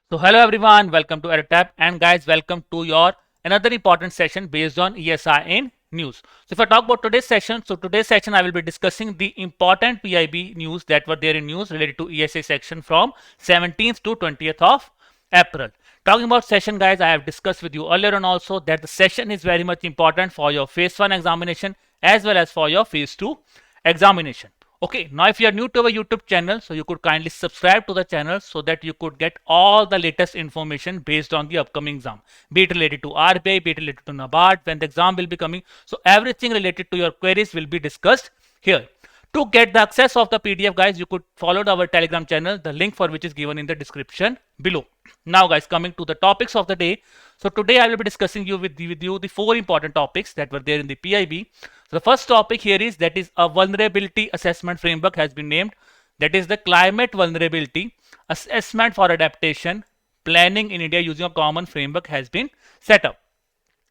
So hello everyone, welcome to EdTap, and guys, welcome to your another important session based on ESI in news. So if I talk about today's session, today's session I will be discussing the important PIB news that were there in news related to ESI section from 17th to 20th of April. Talking about session, guys, I have discussed with you earlier on also that the session is very much important for your phase 1 examination as well as for your phase 2 examination. Okay, now if you are new to our YouTube channel, so you could kindly subscribe to the channel so that you could get all the latest information based on the upcoming exam, be it related to RBI, be it related to NABARD, when the exam will be coming. So everything related to your queries will be discussed here. To get the access of the PDF, guys, you could follow our Telegram channel, the link for which is given in the description below. Now, guys, coming to the topics of the day. So today I will be discussing with you the 4 important topics that were there in the PIB. So the first topic here is that is a vulnerability assessment framework has been named. That is the climate vulnerability assessment for adaptation planning in India using a common framework has been set up.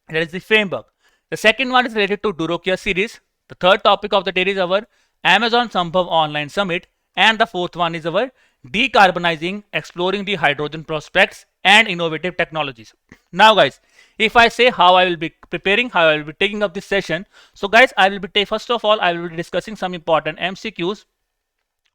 That is the framework. The second one is related to Durokia series. The third topic of the day is our Amazon Sambhav Online Summit. And the fourth one is our decarbonizing, exploring the hydrogen prospects and innovative technologies. Now, guys, if I say how I will be preparing, how I will be taking up this session. So, guys, I will be first of all, I will be discussing some important MCQs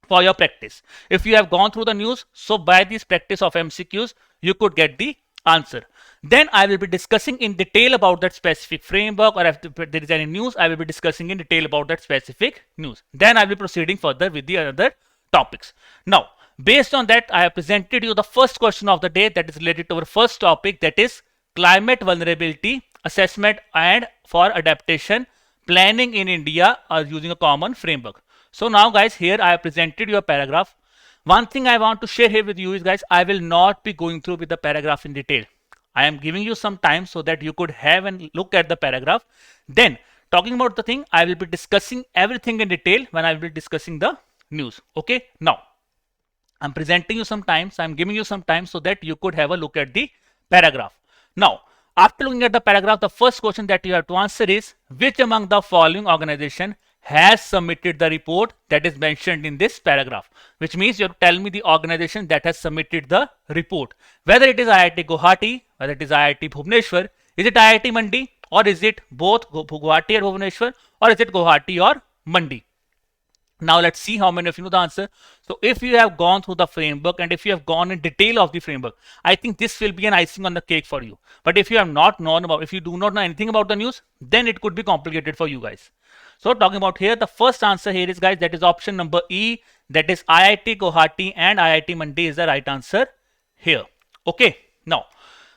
for your practice. If you have gone through the news, so by this practice of MCQs, you could get the answer. Then I will be discussing in detail about that specific framework, or if there is any news, I will be discussing in detail about that specific news. Then I will be proceeding further with the other topics. Now, based on that, I have presented you the first question of the day that is related to our first topic, that is climate vulnerability assessment and for adaptation planning in India using a common framework. So now, guys, here I have presented you a paragraph. One thing I want to share here with you is, guys, I will not be going through with the paragraph in detail. I am giving you some time so that you could have and look at the paragraph. Then, talking about the thing, I will be discussing everything in detail when I will be discussing the news. Okay, now I'm presenting you some time, so I'm giving you some time so that you could have a look at the paragraph. Now, after looking at the paragraph, the first question that you have to answer is, which among the following organization has submitted the report that is mentioned in this paragraph? Which means you have to tell me the organization that has submitted the report. Whether it is IIT Guwahati, whether it is IIT Bhubaneswar, is it IIT Mandi, or is it both Guwahati or Bhubaneswar, or is it Guwahati or Mandi? Now let's see how many of you know the answer. So if you have gone through the framework and if you have gone in detail of the framework, I think this will be an icing on the cake for you. But if you have not known about, if you do not know anything about the news, then it could be complicated for you guys. So talking about here, the first answer here is, guys, that is option number E, that is IIT Guwahati and IIT Mandi is the right answer here. Okay, now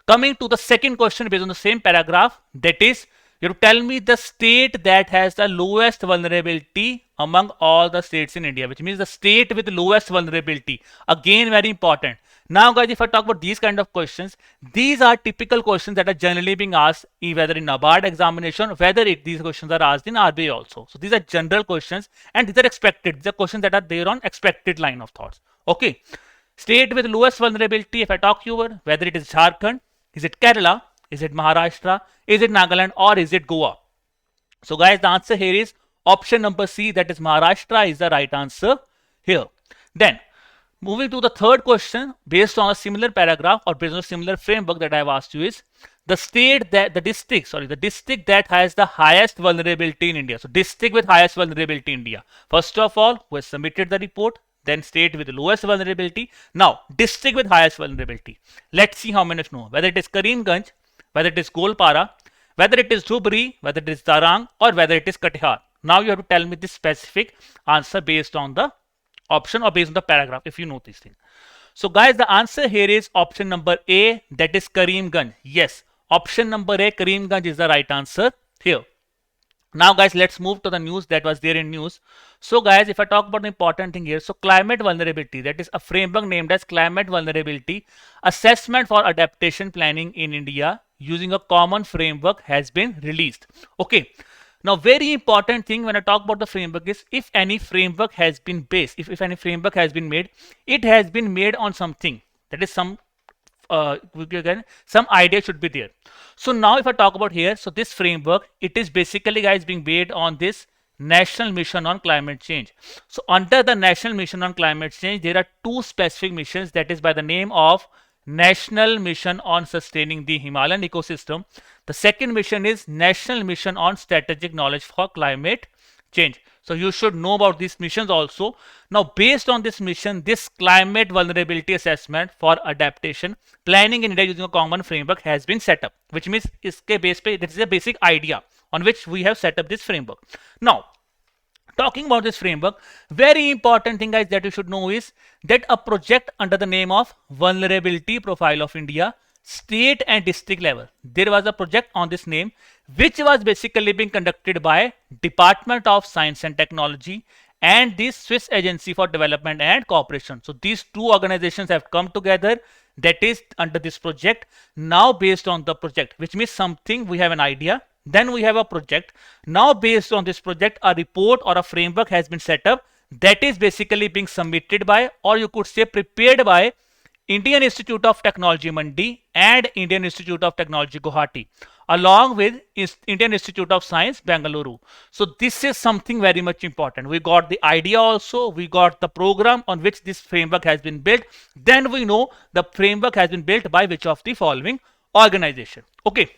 coming to the second question based on the same paragraph, that is, you have to tell me the state that has the lowest vulnerability among all the states in India, which means the state with the lowest vulnerability. Again, very important. Now, guys, if I talk about these kind of questions, these are typical questions that are generally being asked whether in NABARD examination, whether these questions are asked in RBI also. So these are general questions and these are expected. These are questions that are there on expected line of thoughts. Okay. State with lowest vulnerability, if I talk you over, whether it is Jharkhand, is it Kerala, is it Maharashtra, is it Nagaland, or is it Goa? So, guys, the answer here is option number C, that is Maharashtra is the right answer here. Then, moving to the third question, based on a similar paragraph or based on a similar framework that I have asked you is, the state that, the district that has the highest vulnerability in India. So, district with highest vulnerability in India. First of all, who has submitted the report, then state with the lowest vulnerability. Now, district with highest vulnerability. Let's see how many of you know. Whether it is Karimganj, whether it is Golpara, whether it is Dhubri, whether it is Darang, or whether it is Katihar. Now you have to tell me the specific answer based on the option or based on the paragraph if you know these things. So, guys, the answer here is option number A, that is Karimganj. Yes, option number A, Karimganj is the right answer here. Now, guys, let's move to the news that was there in news. So, guys, if I talk about the important thing here, so climate vulnerability, that is a framework named as climate vulnerability assessment for adaptation planning in India using a common framework has been released. Okay. Now, very important thing when I talk about the framework is, if any framework has been based, if any framework has been made, it has been made on something, that is some idea should be there. So now if I talk about here, so this framework, it is basically, guys, being based on this National Mission on Climate Change. So under the National Mission on Climate Change, there are two specific missions, that is by the name of National Mission on Sustaining the Himalayan Ecosystem. The second mission is National Mission on Strategic Knowledge for Climate Change. So you should know about these missions also. Now, based on this mission, this climate vulnerability assessment for adaptation planning in India using a common framework has been set up, which means iske base pe, this is a basic idea on which we have set up this framework. Now, talking about this framework, very important thing guys that you should know is that a project under the name of Vulnerability Profile of India, state and district level, there was a project on this name which was basically being conducted by Department of Science and Technology and the Swiss Agency for Development and Cooperation. So these two organizations have come together, that is under this project. Now based on the project, which means something we have an idea, then we have a project. Now based on this project, a report or a framework has been set up that is basically being submitted by, or you could say prepared by, Indian Institute of Technology Mandi and Indian Institute of Technology Guwahati along with Indian Institute of Science Bengaluru. So this is something very much important. We got the idea also, we got the program on which this framework has been built. Then we know the framework has been built by which of the following organization. Okay.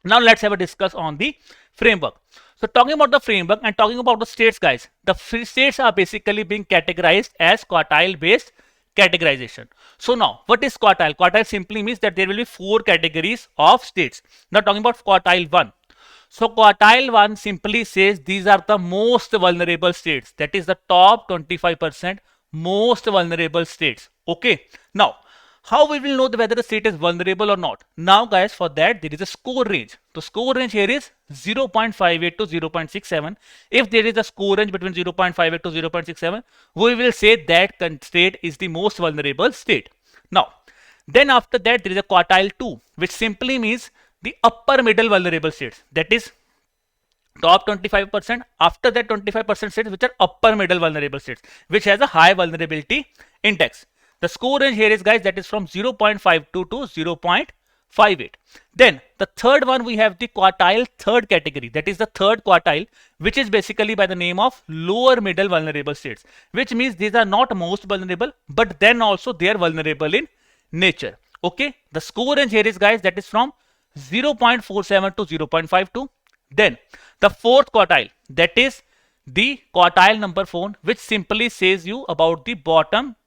Now let's have a discuss on the framework. So talking about the framework and talking about the states guys, the states are basically being categorized as quartile based categorization. So now what is quartile? Quartile simply means that there will be 4 categories of states. Now talking about quartile 1. So quartile 1 simply says these are the most vulnerable states, that is the top 25% most vulnerable states. Okay. Now how we will know whether the state is vulnerable or not? Now guys, for that there is a score range. The score range here is 0.58 to 0.67. If there is a score range between 0.58 to 0.67, we will say that state is the most vulnerable state. Now, then after that there is a quartile 2, which simply means the upper middle vulnerable states. That is top 25%. After that 25% states which are upper middle vulnerable states, which has a high vulnerability index. The score range here is guys that is from 0.52 to 0.58. Then the third one we have the quartile third category, that is the third quartile, which is basically by the name of lower middle vulnerable states, which means these are not most vulnerable, but then also they are vulnerable in nature. Okay, the score range here is guys that is from 0.47 to 0.52. Then the fourth quartile, that is the quartile number 4, which simply says you about the bottom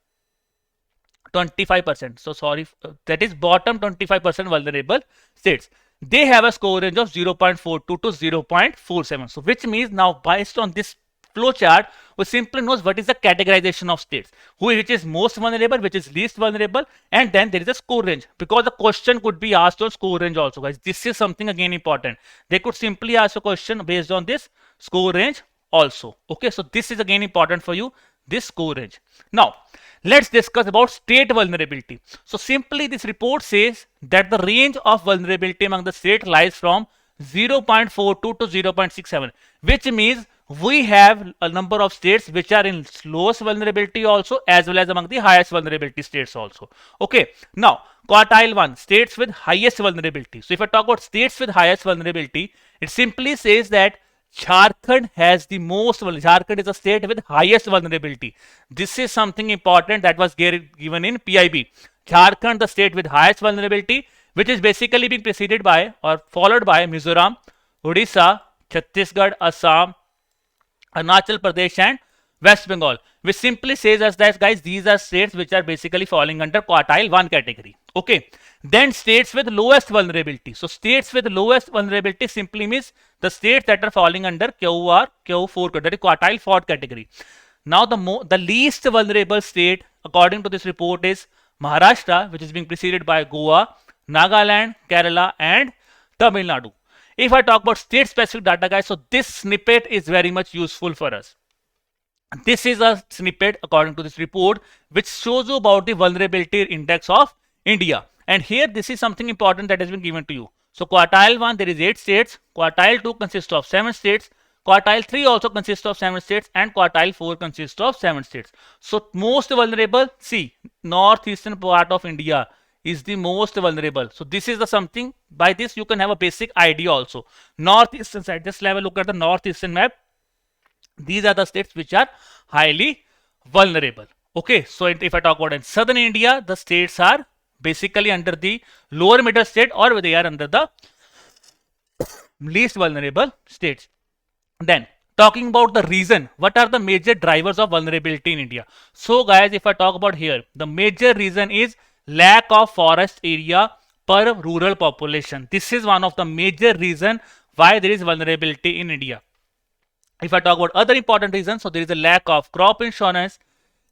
25%. So sorry, that is bottom 25% vulnerable states. They have a score range of 0.42 to 0.47. So which means now based on this flow chart, we simply knows what is the categorization of states, which is most vulnerable, which is least vulnerable, and then there is a score range, because the question could be asked on score range also guys. This is something again important. They could simply ask a question based on this score range also. Okay, so this is again important for you, this score range. Now let's discuss about state vulnerability. So simply this report says that the range of vulnerability among the state lies from 0.42 to 0.67, which means we have a number of states which are in lowest vulnerability also, as well as among the highest vulnerability states also. Okay, now quartile 1, states with highest vulnerability. So if I talk about states with highest vulnerability, it simply says that Jharkhand has the most, Jharkhand is a state with highest vulnerability. This is something important that was given in PIB. Jharkhand, the state with highest vulnerability, which is basically being preceded by or followed by Mizoram, Odisha, Chhattisgarh, Assam, Arunachal Pradesh and West Bengal, which simply says us that guys, these are states which are basically falling under quartile 1 category. Okay, then states with lowest vulnerability. So states with lowest vulnerability simply means the states that are falling under QR, Q4, that is quartile 4 category. Now the least vulnerable state according to this report is Maharashtra, which is being preceded by Goa, Nagaland, Kerala and Tamil Nadu. If I talk about state specific data guys, so this snippet is very much useful for us. This is a snippet according to this report which shows you about the vulnerability index of India. And here this is something important that has been given to you. So quartile 1 there is 8 states, quartile 2 consists of 7 states, quartile 3 also consists of 7 states and quartile 4 consists of 7 states. So most vulnerable, see, northeastern part of India is the most vulnerable. So this is the something, by this you can have a basic idea also. Northeastern side, just have a look at the northeastern map. These are the states which are highly vulnerable. Okay, so if I talk about in southern India, the states are basically under the lower middle state, or they are under the least vulnerable states. Then talking about the reason, what are the major drivers of vulnerability in India? So guys, if I talk about here, the major reason is lack of forest area per rural population. This is one of the major reason why there is vulnerability in India. If I talk about other important reasons, so there is a lack of crop insurance,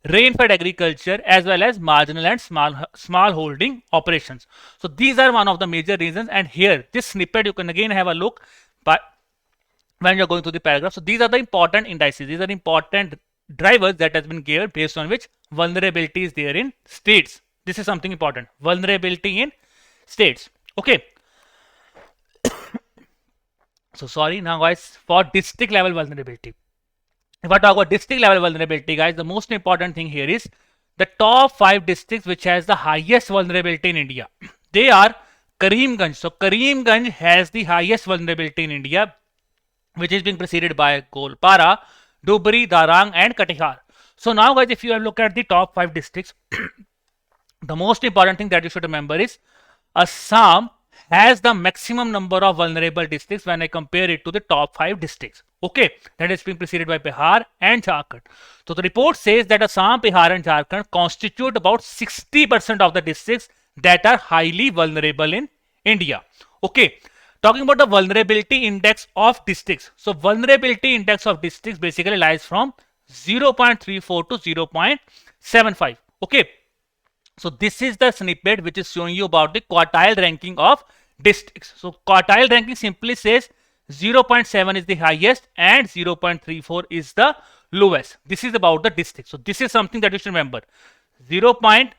rain-fed agriculture, as well as marginal and small holding operations. So these are one of the major reasons. And here, this snippet, you can again have a look, but when you're going through the paragraph. So these are the important indices. These are important drivers that has been given based on which vulnerability is there in states. This is something important. Vulnerability in states. Okay. So sorry, now guys, for district level vulnerability. If I talk about district level vulnerability, guys, the most important thing here is the top 5 districts which has the highest vulnerability in India. They are Karimganj. So Karimganj has the highest vulnerability in India, which is being preceded by Golpara, Dhubri, Darang, and Katihar. So now guys, if you have looked at the top 5 districts, the most important thing that you should remember is Assam has the maximum number of vulnerable districts when I compare it to the top 5 districts. Okay, that is being preceded by Bihar and Jharkhand. So the report says that Assam, Bihar, and Jharkhand constitute about 60% of the districts that are highly vulnerable in India. Okay, talking about the vulnerability index of districts. So vulnerability index of districts basically lies from 0.34 to 0.75. Okay. So this is the snippet which is showing you about the quartile ranking of districts. So quartile ranking simply says 0.7 is the highest and 0.34 is the lowest. This is about the district. So this is something that you should remember. 0.6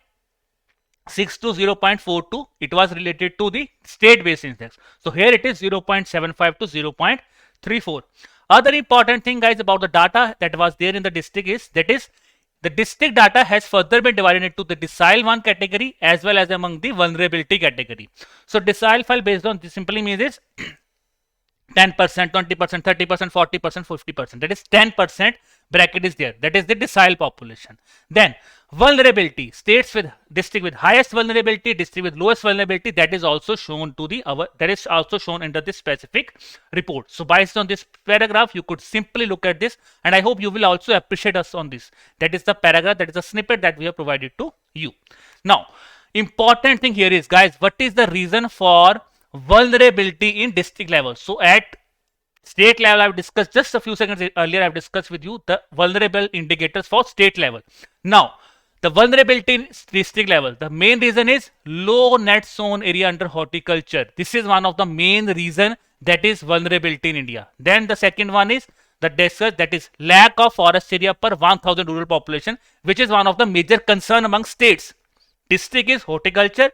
to 0.42, it was related to the state based index. So here it is 0.75 to 0.34. Other important thing guys about the data that was there in the district is the district data has further been divided into the decile 1 category as well as among the vulnerability category. So decile file based on this simply means is 10%, 20%, 30%, 40%, 50%. That is 10% bracket is there. That is the decile population. Then vulnerability, states with district with highest vulnerability, district with lowest vulnerability, that is also shown to the that is also shown under this specific report. So based on this paragraph, you could simply look at this, and I hope you will also appreciate us on this. That is the paragraph, that is a snippet that we have provided to you. Now, important thing here is guys, what is the reason for vulnerability in district level? So at state level, I've discussed just a few seconds earlier, I've discussed with you the vulnerable indicators for state level. Now, the vulnerability in district level, the main reason is low net sown area under horticulture. This is one of the main reason that is vulnerability in India. Then the second one is the desert, that is lack of forest area per 1000 rural population, which is one of the major concern among states. District is horticulture,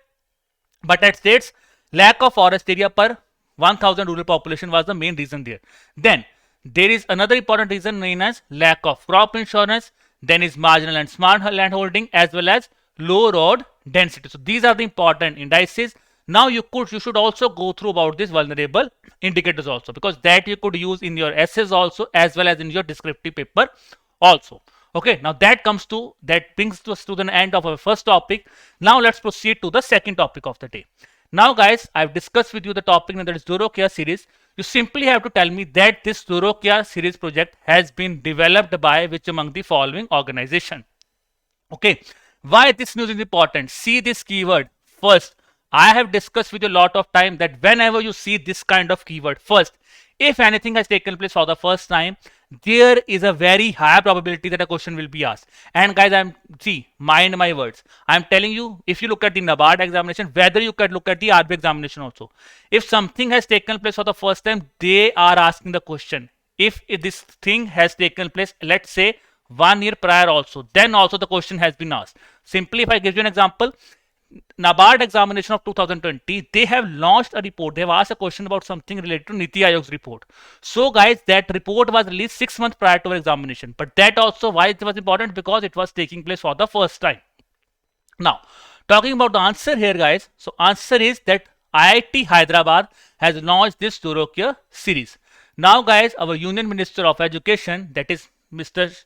but at states, lack of forest area per 1000 rural population was the main reason there. Then there is another important reason known as lack of crop insurance, then is marginal and small land holding, as well as low road density. So these are the important indices. Now you should also go through about these vulnerable indicators also, because that you could use in your essays also as well as in your descriptive paper also. Okay, now that brings us to the end of our first topic. Now let's proceed to the second topic of the day. Now guys, I've discussed with you the topic, and that is Durocare series. You simply have to tell me that this Durocare series project has been developed by which among the following organization. Okay, why this news is important? See this keyword first. I have discussed with you a lot of time that whenever you see this kind of keyword first, if anything has taken place for the first time, there is a very high probability that a question will be asked. And guys, mind my words. I'm telling you, if you look at the NABARD examination, whether you could look at the RBI examination also, if something has taken place for the first time, they are asking the question. If this thing has taken place, let's say 1 year prior also, then also the question has been asked. Simply, if I give you an example, NABARD examination of 2020, they have launched a report. They have asked a question about something related to Niti Aayog's report. So guys, that report was released 6 months prior to our examination. But that also, why it was important? Because it was taking place for the first time. Now, talking about the answer here guys. So answer is that IIT Hyderabad has launched this Durocare series. Now guys, our Union Minister of Education, that is Mr.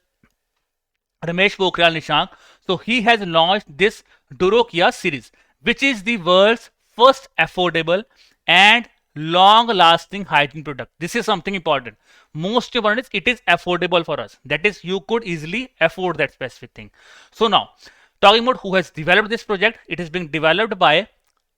Ramesh Pokhriyal Nishank, so he has launched this Durocare series. which is the world's first affordable and long lasting hygiene product. This is something important. Most important is it is affordable for us. That is, you could easily afford that specific thing. So now, talking about who has developed this project, it is being developed by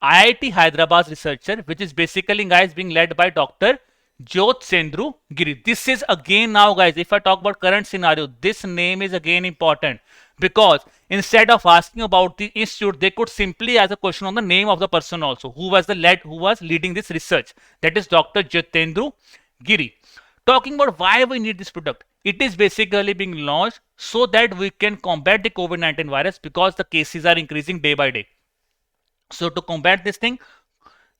IIT Hyderabad researcher, which is basically, guys, being led by Dr. Jyotsendra Giri. This is again, now guys, if I talk about current scenario, this name is again important, because instead of asking about the institute, they could simply ask a question on the name of the person also who was leading this research. That is Dr. Jyotsendra Giri. Talking about why we need this product, it is basically being launched so that we can combat the COVID-19 virus, because the cases are increasing day by day. So to combat this thing,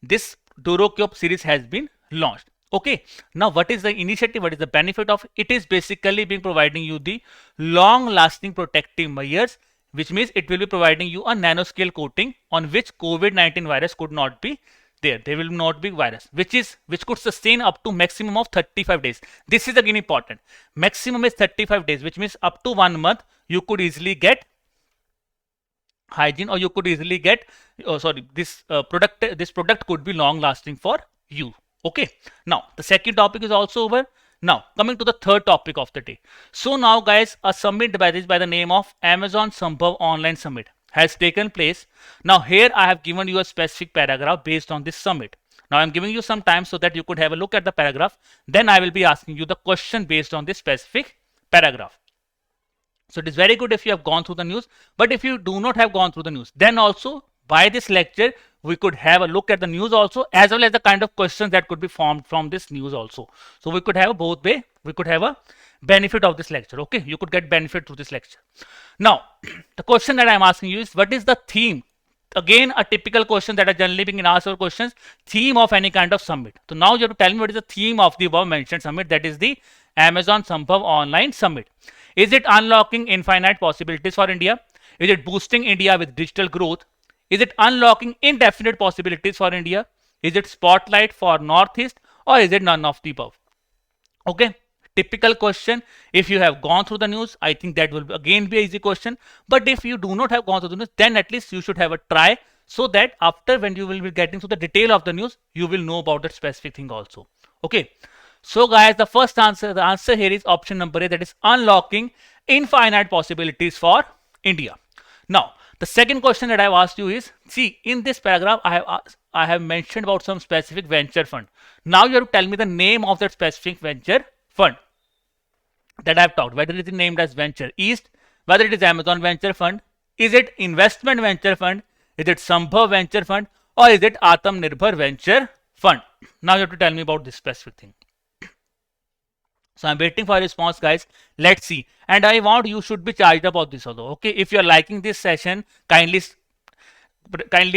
this Durocube series has been launched. Okay, now what is the initiative? What is the benefit of it? Is basically being providing you the long lasting protective measures, which means it will be providing you a nanoscale coating on which COVID-19 virus could not be there. There will not be virus, which could sustain up to maximum of 35 days. This is again important. Maximum is 35 days, which means up to 1 month you could easily get hygiene, or you could easily get this product could be long lasting for you. Okay, now the second topic is also over. Now coming to the third topic of the day. So now guys, a summit by the name of Amazon Sambhav Online Summit has taken place. Now here I have given you a specific paragraph based on this summit. Now I'm giving you some time so that you could have a look at the paragraph. Then I will be asking you the question based on this specific paragraph. So it is very good if you have gone through the news, but if you do not have gone through the news, then also by this lecture we could have a look at the news also, as well as the kind of questions that could be formed from this news also. So we could have a both way, we could have a benefit of this lecture. Okay, you could get benefit through this lecture. Now the question that I am asking you is, what is the theme? Again, a typical question that are generally being asked or questions, theme of any kind of summit. So now you have to tell me what is the theme of the above mentioned summit, that is the Amazon Sambhav Online Summit. Is it unlocking infinite possibilities for India? Is it boosting India with digital growth? Is it unlocking indefinite possibilities for India? Is it spotlight for Northeast, or is it none of the above? Okay, typical question. If you have gone through the news, I think that will again be an easy question. But if you do not have gone through the news, then at least you should have a try, so that after, when you will be getting to the detail of the news, you will know about that specific thing also. Okay. So guys, the answer here is option number A, that is unlocking infinite possibilities for India. Now, the second question that I have asked you is, see, in this paragraph, I have mentioned about some specific venture fund. Now you have to tell me the name of that specific venture fund that I have talked, whether it is named as Venture East, whether it is Amazon Venture Fund, is it Investment Venture Fund, is it Sambhav Venture Fund, or is it Atmanirbhar Venture Fund? Now you have to tell me about this specific thing. So I'm waiting for a response, guys. Let's see. And I want you should be charged about this also. Okay, if you are liking this session, kindly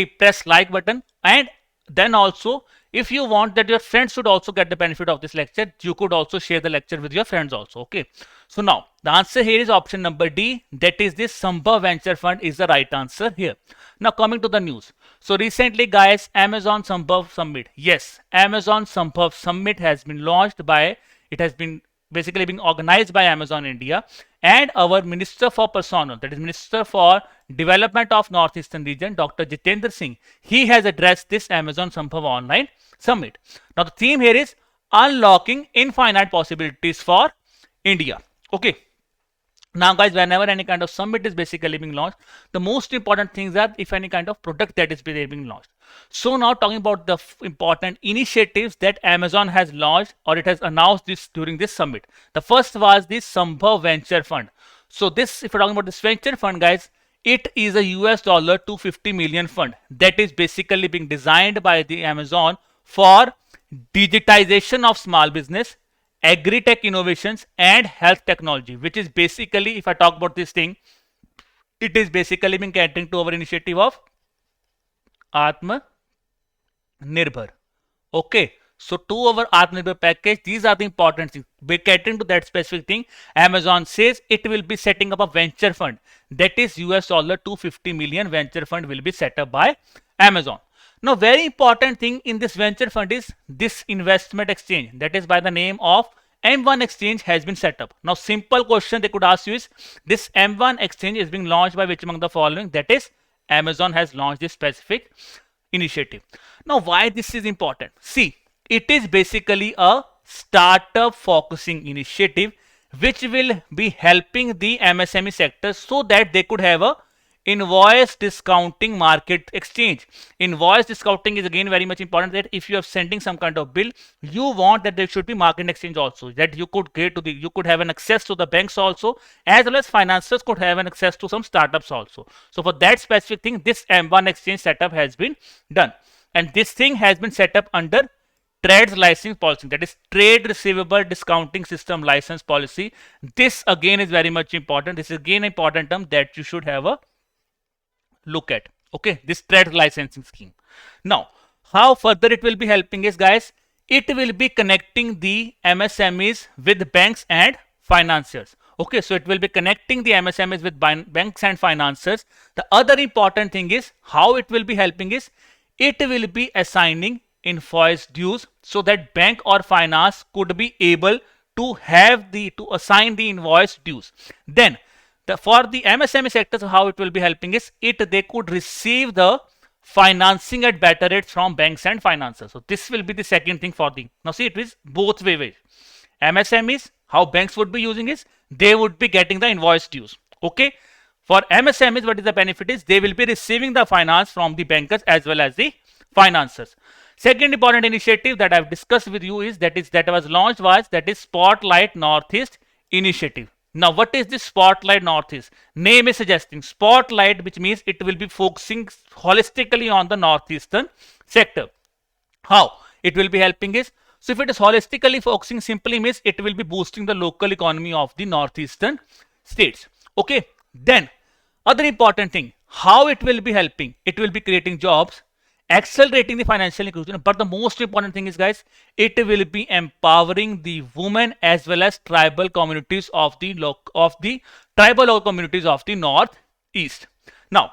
press like button. And then also, if you want that your friends should also get the benefit of this lecture, you could also share the lecture with your friends also. Okay. So now the answer here is option number D. That is this Sambhav Venture Fund is the right answer here. Now coming to the news. So recently, guys, Amazon Sambhav Summit. Yes, Amazon Sambhav Summit has been launched by, it has been basically being organized by Amazon India, and our Minister for Personnel, that is Minister for Development of Northeastern Region, Dr. Jitendra Singh, he has addressed this Amazon Sambhav Online Summit. Now the theme here is unlocking infinite possibilities for India. Okay. Now guys, whenever any kind of summit is basically being launched, the most important things are if any kind of product that is being launched. So now talking about the important initiatives that Amazon has launched, or it has announced this during this summit. The first was this Sambhav Venture Fund. So this, if we're talking about this venture fund, guys, it is a US dollar $250 million fund that is basically being designed by the Amazon for digitization of small business, agri-tech innovations, and health technology, which is basically, if I talk about this thing, it is basically being catering to our initiative of Atmanirbhar. Okay, so to our Atmanirbhar package, these are the important things. By catering to that specific thing, Amazon says it will be setting up a venture fund that is US dollar $250 million venture fund will be set up by Amazon. Now, very important thing in this venture fund is this investment exchange, that is by the name of M1 exchange has been set up. Now, simple question they could ask you is, this M1 exchange is being launched by which among the following? That is Amazon has launched this specific initiative. Now, why this is important? See, it is basically a startup focusing initiative which will be helping the MSME sector so that they could have a invoice discounting market exchange. Invoice discounting is again very much important, that if you are sending some kind of bill, you want that there should be market exchange also, that you could get to the, you could have an access to the banks also, as well as financiers could have an access to some startups also. So for that specific thing, this M1 exchange setup has been done, and this thing has been set up under TRADS license policy, that is Trade Receivable Discounting System license policy. This again is very much important. This is again an important term that you should have a look at. Okay, this trade licensing scheme. Now, how further it will be helping is, guys, it will be connecting the MSMEs with banks and financiers. Okay, so it will be connecting the MSMEs with banks and financiers. The other important thing is how it will be helping is it will be assigning invoice dues so that bank or finance could be able to have the to assign the invoice dues. Then for the MSME sectors, how it will be helping is they could receive the financing at better rates from banks and financiers. So this will be the second thing for the, now see, it is both ways. MSMEs, how banks would be using is they would be getting the invoice dues. Okay, for MSMEs, what is the benefit is they will be receiving the finance from the bankers as well as the financiers. Second important initiative that I've discussed with you is that was launched that is Spotlight Northeast initiative. Now, what is this Spotlight Northeast? Name is suggesting Spotlight, which means it will be focusing holistically on the northeastern sector. How it will be helping is, so if it is holistically focusing, simply means it will be boosting the local economy of the northeastern states. Okay, then other important thing, how it will be helping, it will be creating jobs, accelerating the financial inclusion, but the most important thing is, guys, it will be empowering the women as well as tribal communities of the tribal communities of the northeast. Now,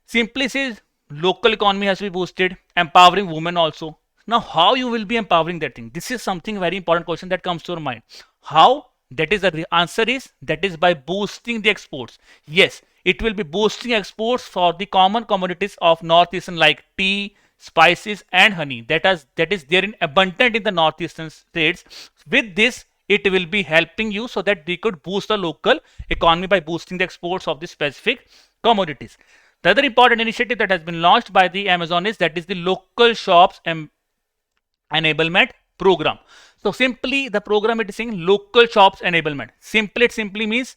simply says local economy has to be boosted, empowering women also. Now, how you will be empowering that thing? This is something very important question that comes to your mind. How? That is the answer is that is by boosting the exports. Yes, it will be boosting exports for the common commodities of northeastern like tea, spices and honey that is there in abundant in the northeastern states. With this, it will be helping you so that they could boost the local economy by boosting the exports of the specific commodities. The other important initiative that has been launched by the Amazon is that is the local shops enablement program. So simply the program it is saying local shops enablement. It simply means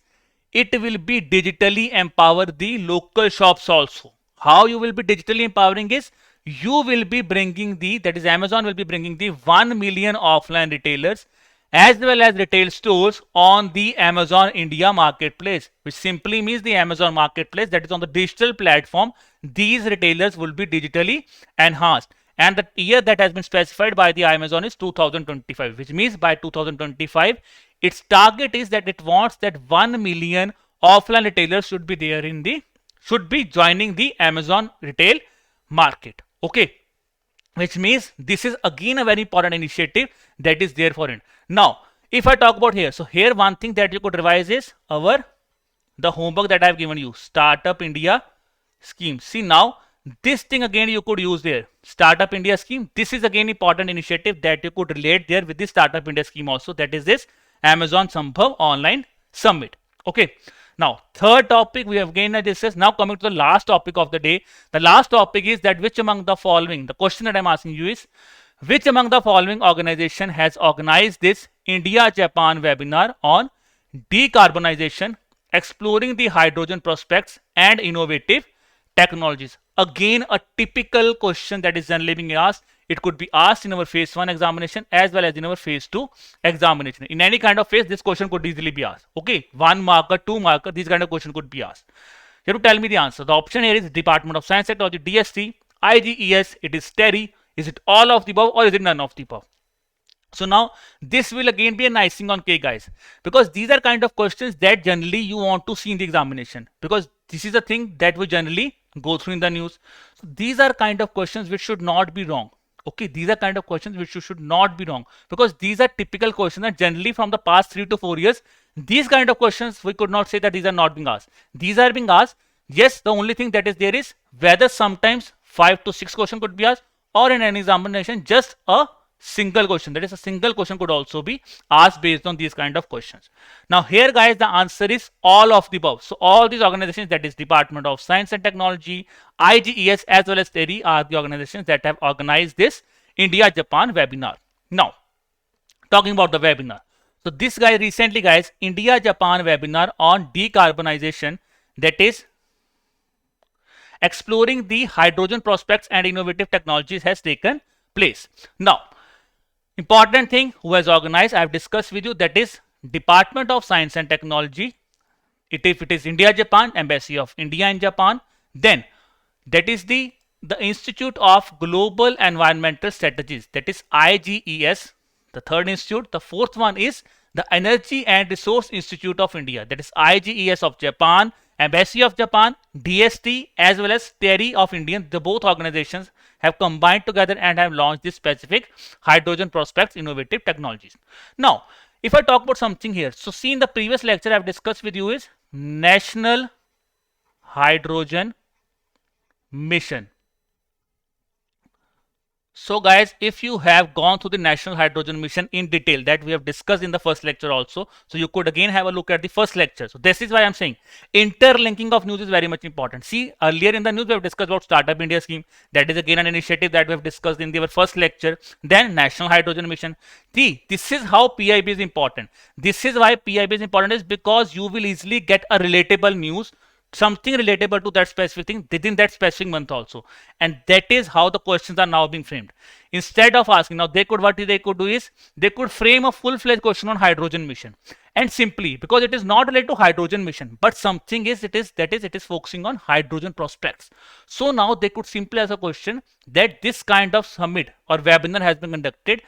it will be digitally empower the local shops also. How you will be digitally empowering is you will be bringing that is Amazon will be bringing the 1 million offline retailers as well as retail stores on the Amazon India marketplace, which simply means the Amazon marketplace that is on the digital platform. These retailers will be digitally enhanced. And the year that has been specified by the Amazon is 2025, which means by 2025, its target is that it wants that 1 million offline retailers should be there should be joining the Amazon retail market. Okay, which means this is again a very important initiative that is there for it. Now, if I talk about here, so here one thing that you could revise is the homework that I have given you, Startup India scheme. See now, this thing again you could use there, Startup India scheme. This is again important initiative that you could relate there with the Startup India scheme also, that is this Amazon Sambhav Online Summit. Okay, now third topic we have again discussed. Now coming to the last topic of the day. The last topic is that which among the following, the question that I'm asking you is, which among the following organization has organized this India-Japan webinar on decarbonization, exploring the hydrogen prospects and innovative technologies? Again, a typical question that is generally being asked. It could be asked in our phase 1 examination as well as in our phase 2 examination. In any kind of phase, this question could easily be asked. Okay, 1 marker, 2 marker, these kind of question could be asked. You have to tell me the answer. The option here is Department of Science Technology, DST, IGES, it is TERI. Is it all of the above or is it none of the above? So now this will again be an icing on cake, guys, because these are kind of questions that generally you want to see in the examination, because this is a thing that we generally go through in the news. So these are kind of questions which should not be wrong. Okay, these are kind of questions which you should not be wrong, because these are typical questions that generally from the past 3 to 4 years, these kind of questions we could not say that these are not being asked. These are being asked. Yes, the only thing that is there is whether sometimes 5 to 6 question could be asked, or in an examination just a single question, that is a single question could also be asked based on these kind of questions. Now here guys, the answer is all of the above. So all these organizations, that is Department of Science and Technology, IGES as well as TERI, are the organizations that have organized this India Japan webinar. Now talking about the webinar, so this guy recently guys, India Japan webinar on decarbonization, that is exploring the hydrogen prospects and innovative technologies, has taken place. Now important thing, who has organized, I have discussed with you, that is Department of Science and Technology. If it is India Japan, Embassy of India in Japan, then that is the Institute of Global Environmental Strategies, that is IGES, the third institute. The fourth one is the Energy and Resource Institute of India, that is IGES of Japan, Embassy of Japan, DST as well as TERI of India. The both organizations have combined together and have launched this specific hydrogen prospects innovative technologies. Now if I talk about something here, so see in the previous lecture I have discussed with you is National Hydrogen Mission. So guys, if you have gone through the National Hydrogen Mission in detail, that we have discussed in the first lecture also, so you could again have a look at the first lecture. So this is why I'm saying interlinking of news is very much important. See, earlier in the news we have discussed about Startup India scheme, that is again an initiative that we have discussed in the first lecture. Then National Hydrogen Mission. See, this is how PIB is important. This is why PIB is important, is because you will easily get a relatable news, something relatable to that specific thing within that specific month also, and that is how the questions are now being framed. Instead of asking, now they could, what they could do is they could frame a full-fledged question on hydrogen mission, and simply because it is not related to hydrogen mission but something is it is focusing on hydrogen prospects, so now they could simply ask a question that this kind of summit or webinar has been conducted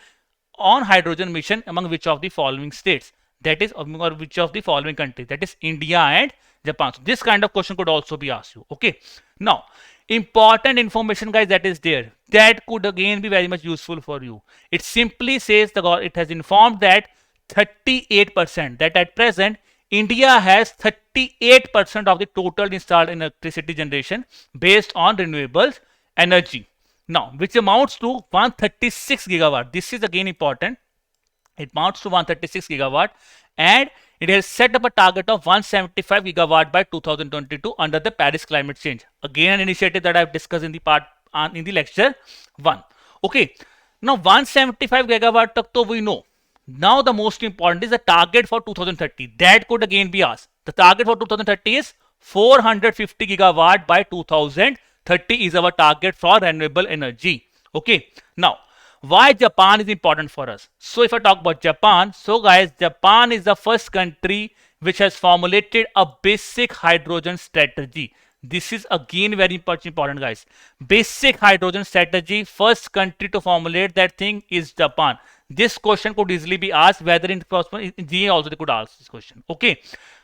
on hydrogen mission among which of the following states, that is, or which of the following countries, that is India and Japan. So this kind of question could also be asked you. Okay, now important information guys that is there, that could again be very much useful for you. It simply says it has informed that 38%, that at present India has 38% of the total installed electricity generation based on renewables energy, now which amounts to 136 gigawatt. This is again important. It amounts to 136 gigawatt, and it has set up a target of 175 gigawatt by 2022 under the Paris climate change. Again, an initiative that I have discussed in the lecture 1. Okay, now 175 gigawatt tak to we know. Now the most important is the target for 2030. That could again be asked. The target for 2030 is 450 gigawatt by 2030 is our target for renewable energy. Okay, now why Japan is important for us? So if I talk about Japan, so guys, Japan is the first country which has formulated a basic hydrogen strategy. This is again very important guys. Basic hydrogen strategy, first country to formulate that thing is Japan. This question could easily be asked, whether in GA also they could ask this question. Okay,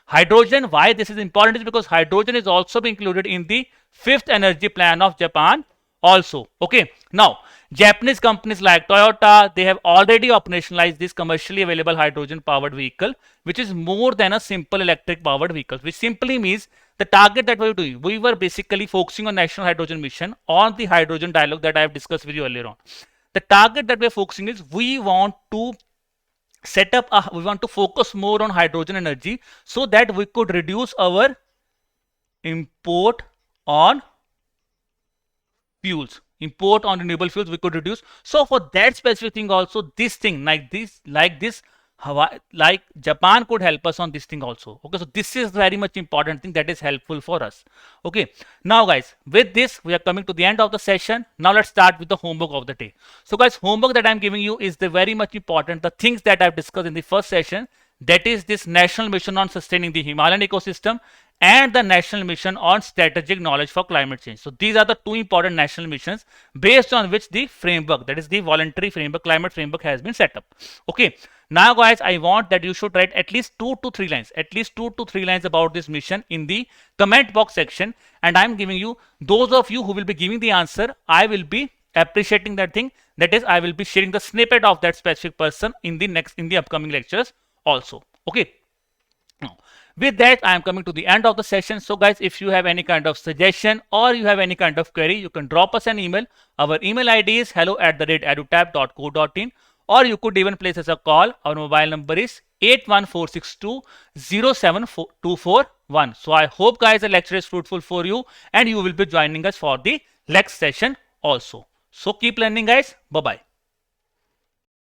hydrogen, why this is important is because hydrogen is also being included in the 5th energy plan of Japan also. Okay, now Japanese companies like Toyota, they have already operationalized this commercially available hydrogen powered vehicle, which is more than a simple electric powered vehicle, which simply means the target that we were doing, we were basically focusing on National Hydrogen Mission on the hydrogen dialogue that I have discussed with you earlier on. The target that we are focusing is we want to set up we want to focus more on hydrogen energy so that we could reduce our import on fuels, import on renewable fuels we could reduce. So for that specific thing also, this thing like Japan could help us on this thing also. Okay, so this is very much important thing that is helpful for us. Okay, now guys, with this we are coming to the end of the session. Now let's start with the homework of the day. So guys, homework that I'm giving you is the very much important, the things that I've discussed in the first session, that is this National Mission on Sustaining the Himalayan Ecosystem and the National Mission on Strategic Knowledge for Climate Change. So these are the two important national missions based on which the framework, that is the voluntary framework, climate framework, has been set up. Okay, now guys, I want that you should write at least 2 to 3 lines about this mission in the comment box section, and I'm giving you, those of you who will be giving the answer, I will be appreciating that thing, that is I will be sharing the snippet of that specific person in the upcoming lectures also. Okay, now With that, I am coming to the end of the session. So guys, if you have any kind of suggestion or you have any kind of query, you can drop us an email. Our email ID is hello@edutab.co.in, or you could even place us a call. Our mobile number is 81462 07241. So I hope guys the lecture is fruitful for you and you will be joining us for the next session also. So keep learning guys. Bye bye.